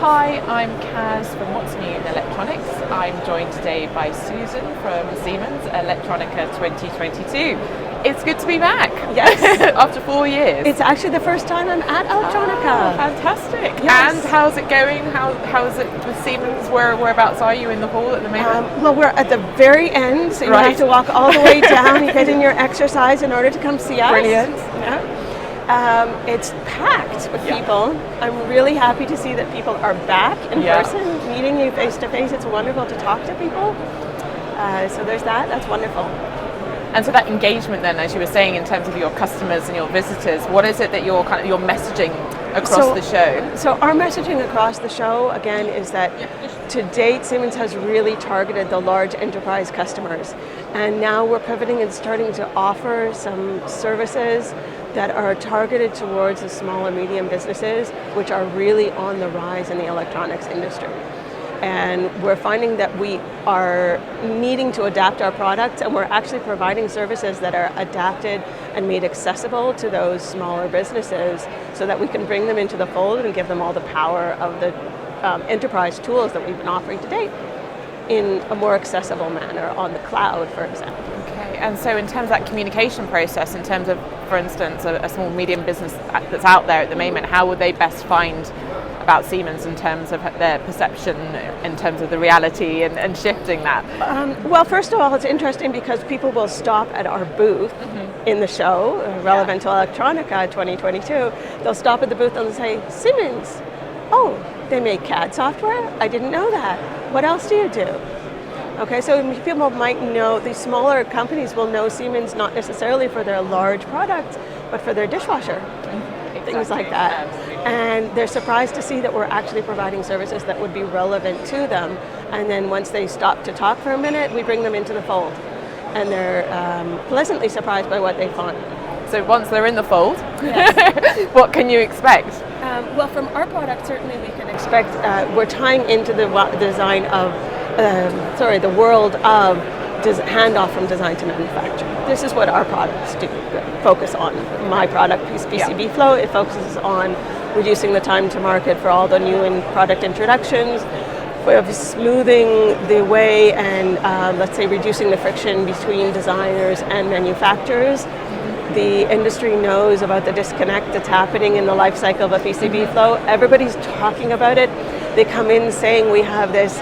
Hi, I'm Kaz from What's New in Electronics. I'm joined today by Susan from Siemens Electronica 2022. It's good to be back. Yes. After 4 years. It's actually the first time I'm at Electronica. Oh, fantastic. Yes. And how's it going? How is it with Siemens? Whereabouts are you in the hall at the moment? Well, we're at the very end, so you Right. have to walk all the way down. You get in your exercise in order to come see us. Brilliant. Yeah. It's packed with people. I'm really happy to see that people are back in person, meeting you face to face. It's wonderful to talk to people. So there's that. That's wonderful. And so that engagement then, as you were saying, in terms of your customers and your visitors, what is it that you're messaging across the show? So our messaging across the show, again, is that to date, Siemens has really targeted the large enterprise customers. And now we're pivoting and starting to offer some services that are targeted towards the small and medium businesses, which are really on the rise in the electronics industry. And we're finding that we are needing to adapt our products, and we're actually providing services that are adapted and made accessible to those smaller businesses so that we can bring them into the fold and give them all the power of the enterprise tools that we've been offering to date in a more accessible manner on the cloud, for example. Okay, and so in terms of that communication process, in terms of, for instance, a small medium business that's out there at the moment, how would they best find about Siemens in terms of their perception, in terms of the reality and shifting that? Well, first of all, it's interesting because people will stop at our booth in the show, relevant to Electronica 2022. They'll stop at the booth and they'll say, Siemens, oh, they make CAD software? I didn't know that. What else do you do? Okay, so people might know, these smaller companies will know Siemens not necessarily for their large products, but for their dishwasher, things like that. And they're surprised to see that we're actually providing services that would be relevant to them. And then once they stop to talk for a minute, we bring them into the fold. And they're pleasantly surprised by what they find. So once they're in the fold, what can you expect? Well, from our product, certainly we can expect, we're tying into the design of, the world of handoff from design to manufacture. This is what our products do, focus on. My product, PCB Flow, it focuses on reducing the time to market for all the new product introductions, of smoothing the way and let's say reducing the friction between designers and manufacturers. The industry knows about the disconnect that's happening in the life cycle of a PCB flow. Everybody's talking about it. They come in saying we have this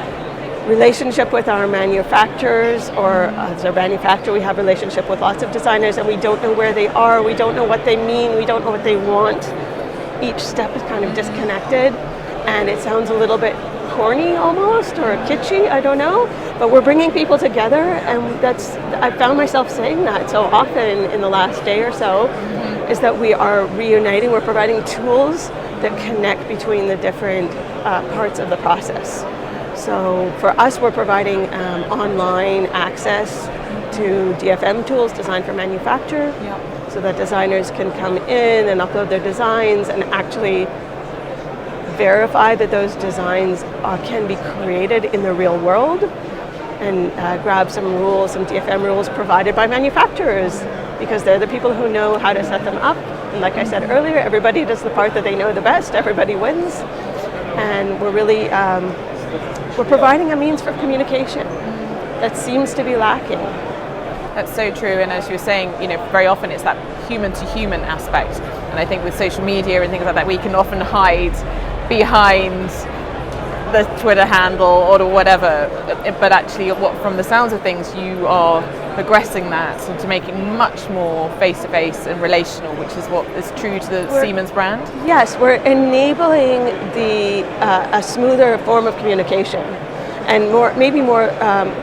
relationship with our manufacturers, or as a manufacturer we have a relationship with lots of designers and we don't know where they are, we don't know what they mean, we don't know what they want. Each step is kind of disconnected and it sounds a little bit corny almost, or kitschy, I don't know, but we're bringing people together, and I found myself saying that so often in the last day or so, is that we are reuniting, we're providing tools that connect between the different parts of the process. So for us, we're providing online access to DFM tools designed for manufacture, so that designers can come in and upload their designs and actually verify that those designs can be created in the real world, and grab some rules, some DFM rules provided by manufacturers, because they're the people who know how to set them up. And like I said earlier, everybody does the part that they know the best, everybody wins. And we're really, we're providing a means for communication that seems to be lacking. That's so true, and as you were saying, very often it's that human-to-human aspect, and I think with social media and things like that, we can often hide behind the Twitter handle or whatever, but actually from the sounds of things, you are progressing that to make it much more face-to-face and relational, which is what is true to the Siemens brand. Yes, we're enabling a smoother form of communication and maybe more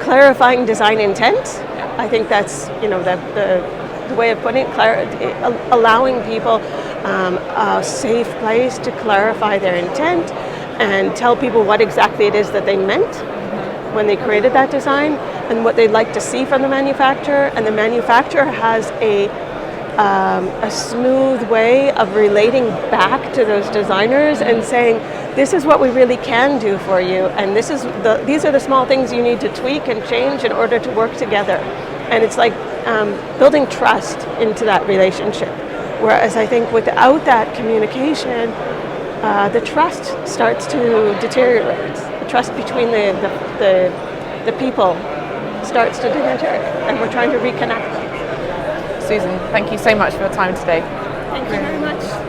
clarifying design intent. I think that's the way of putting it, allowing people a safe place to clarify their intent and tell people what exactly it is that they meant when they created that design and what they'd like to see from the manufacturer. And the manufacturer has a smooth way of relating back to those designers and saying, this is what we really can do for you, and these are the small things you need to tweak and change in order to work together. And it's like building trust into that relationship. Whereas I think without that communication, the trust starts to deteriorate. The trust between the people starts to deteriorate, and we're trying to reconnect them. Susan, thank you so much for your time today. Thank you very much.